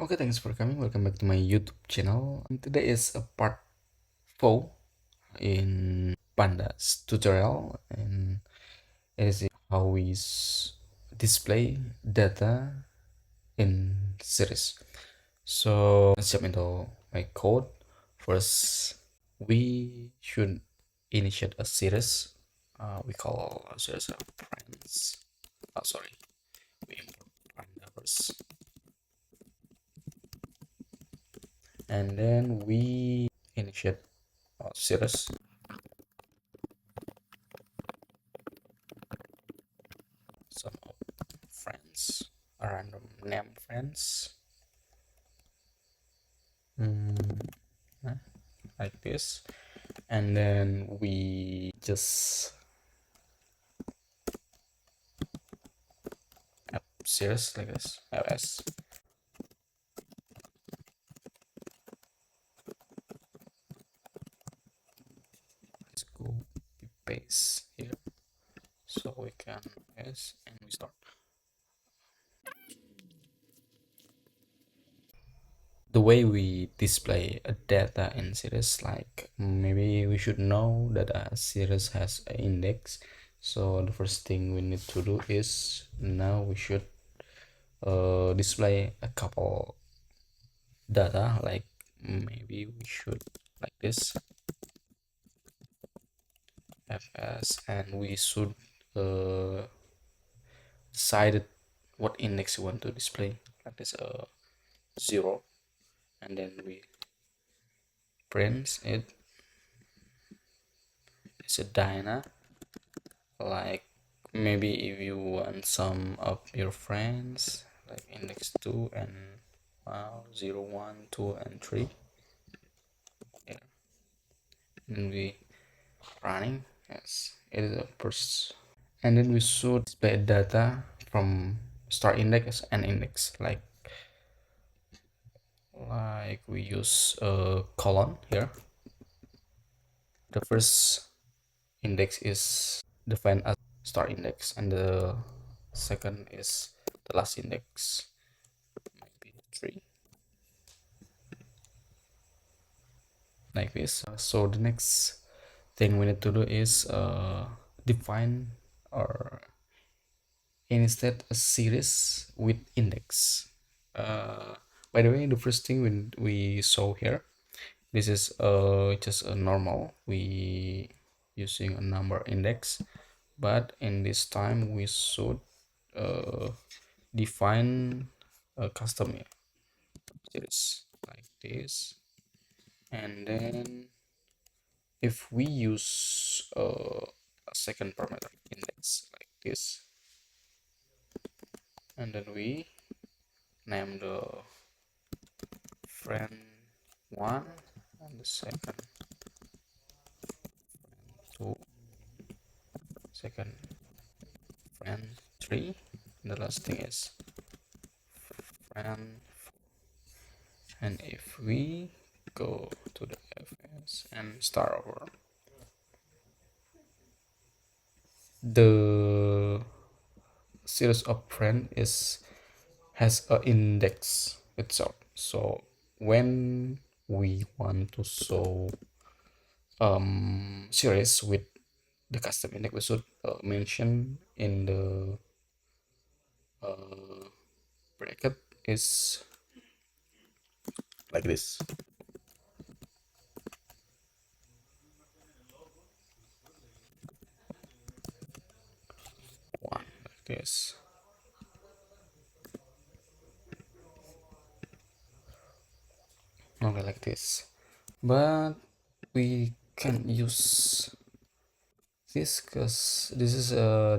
Okay, thanks for coming. Welcome back to my YouTube channel. Today is a part 4 in Pandas tutorial, and it is how we display data in series. So let's jump into my code. First, we should initiate a series. We call a series of friends. Oh, sorry, we import panda first. And then we initiate a series some of friends, a random name friends, like this, and then we just add series like this, ls. Let's go paste here so we can yes, and we start. The way we display a data in series, like maybe we should know that a series has an index. So the first thing we need to do is now we should display a couple data, like maybe we should like this fs, and we should decide what index you want to display, like this 0, and then we print it as a dyna, like maybe if you want some of your friends like index 2 and 0 1 2 and 3 here, and we running. Yes, it is a first, and then we should display data from start index and index, like we use a colon here. The first index is defined as start index, and the second is the last index, maybe 3, like this. So the next thing we need to do is define or instead a series with index. By the way, the first thing we saw here, this is just a normal, we using a number index, but in this time we should define a custom series like this, and then if we use a second parameter index like this, and then we name the friend 1 and the second friend 2, second friend 3, and the last thing is friend 4. And if we go to the fs and start over, the series of friend has an index itself. So when we want to show series with the custom index, we should mention in the bracket is like this. One like this. Okay, like this. But we can use this because this is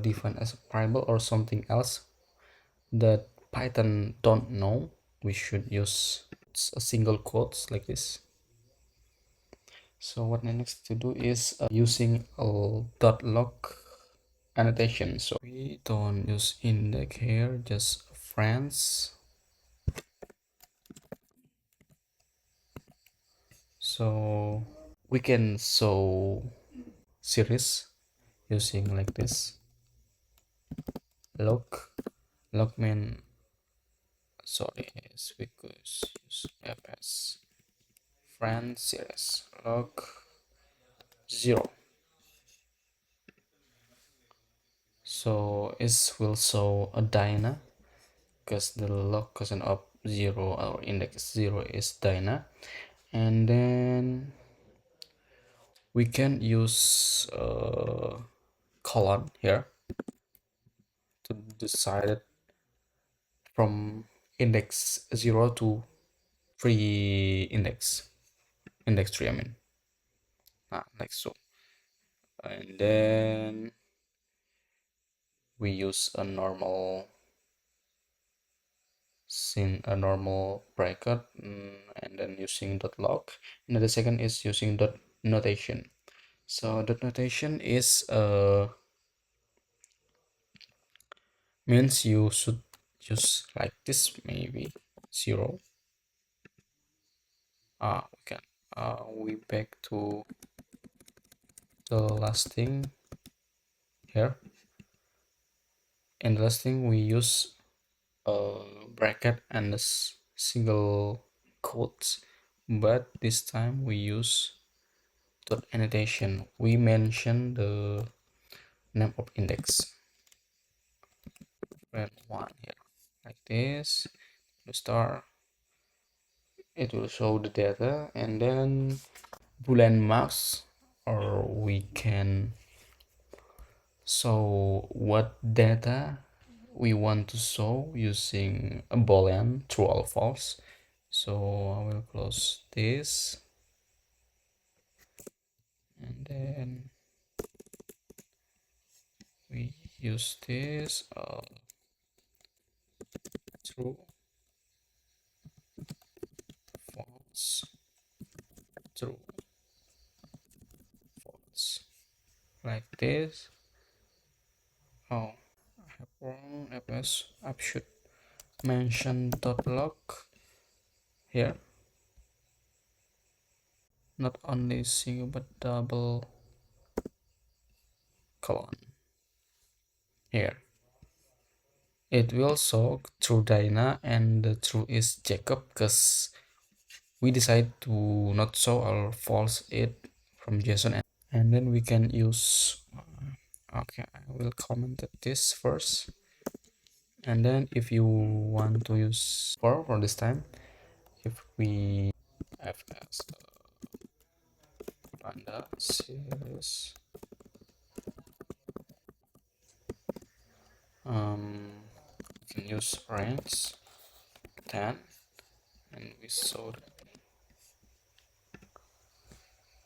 defined as a variable or something else that Python don't know. We should use a single quotes like this. So what next to do is using a dot log annotation. So we don't use index here, just friends. So we can show series using like this log mean, sorry, we could use fs friend series log 0. So it will show a dyna because the location of 0 or index 0 is dyna. And then we can use colon here to decide it from index 0 to free index 3, I mean, like so. And then we use a normal bracket, and then using dot log, and then the second is using dot notation. So dot notation is means you should use like this, maybe 0. Okay, we back to the last thing here. And the last thing we use a bracket and a single quotes, but this time we use dot annotation. We mention the name of index, red one here, like this. The star, it will show the data, and then boolean marks, or we can show what data we want to show using a boolean, true or false. So I will close this, and then we use this true, false, true, false, like this. Oh, I have wrong fs. I should mention dot log here, not only single but double colon here. It will show true Dina and the true is Jacob, because we decide to not show or false it from JSON. And then we can use okay, I will comment this first, and then if you want to use for this time, if we fs panda series we can use range 10, and we saw that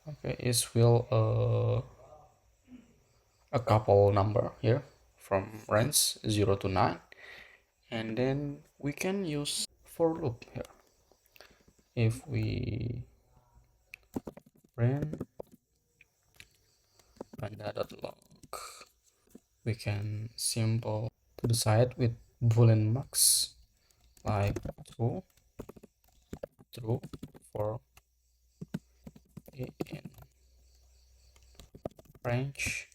okay, it will a couple number here from range 0 to 9, and then we can use for loop here. If we run panda.log, we can simple to decide with boolean max like true for a in range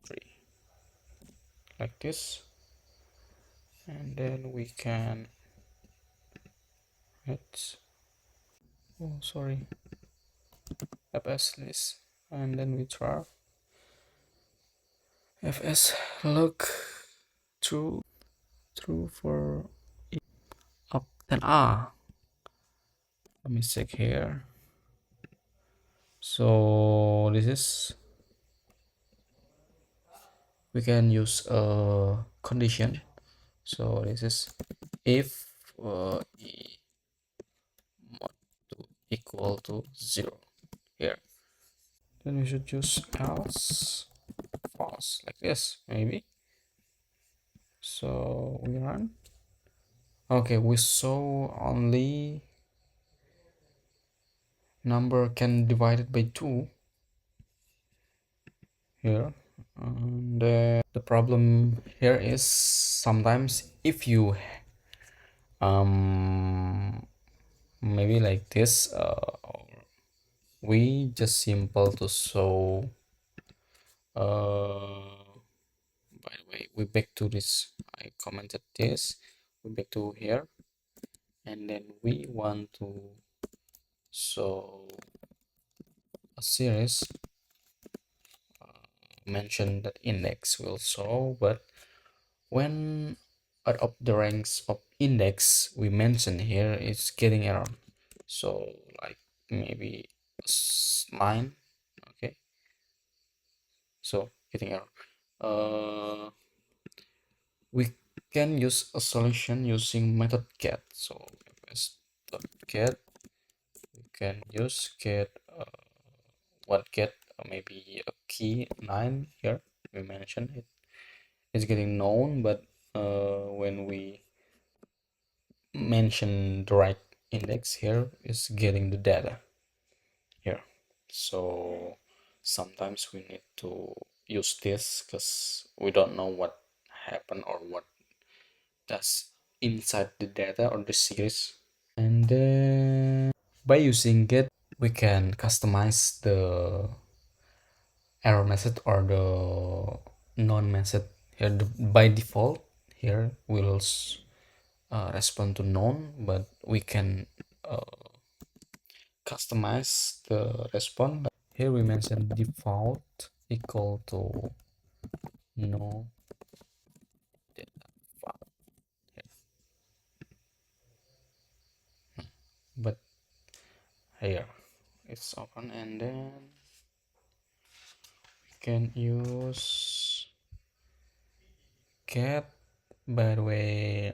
3, like this. And then we can hit, oh sorry, fs list, and then we try fs log true for up 10. Let me check here. So this is, we can use a condition. So this is if e mod to equal to 0 here, then we should use else false, like this maybe. So we run. Okay, we saw only number can divide it by 2 here. And the problem here is sometimes if you maybe like this, we just simple to show by the way, we back to this, I commented this, we back to here, and then we want to show a series, mention that index will show, but when out of the ranks of index we mention here is getting error. So like maybe line, okay, so getting error. We can use a solution using method get. So as get, we can use get what get, maybe a key 9 here. We mentioned it is getting known, but when we mention the right index here is getting the data here. So sometimes we need to use this because we don't know what happened or what does inside the data or the series. And then by using get, we can customize the error message or the non message here. By default here will respond to none, but we can customize the response. Here we mention default equal to no data file here. But here it's open, and then we can use get. By the way,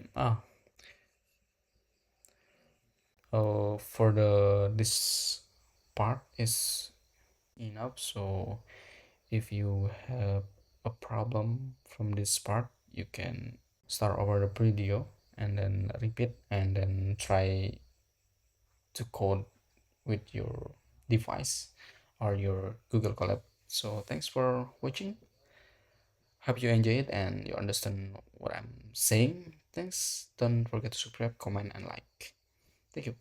for the this part is enough. So if you have a problem from this part, you can start over the video and then repeat and then try to code with your device or your Google Colab. So thanks for watching. Hope you enjoy it and you understand what I'm saying. Thanks. Don't forget to subscribe, comment, and like. Thank you.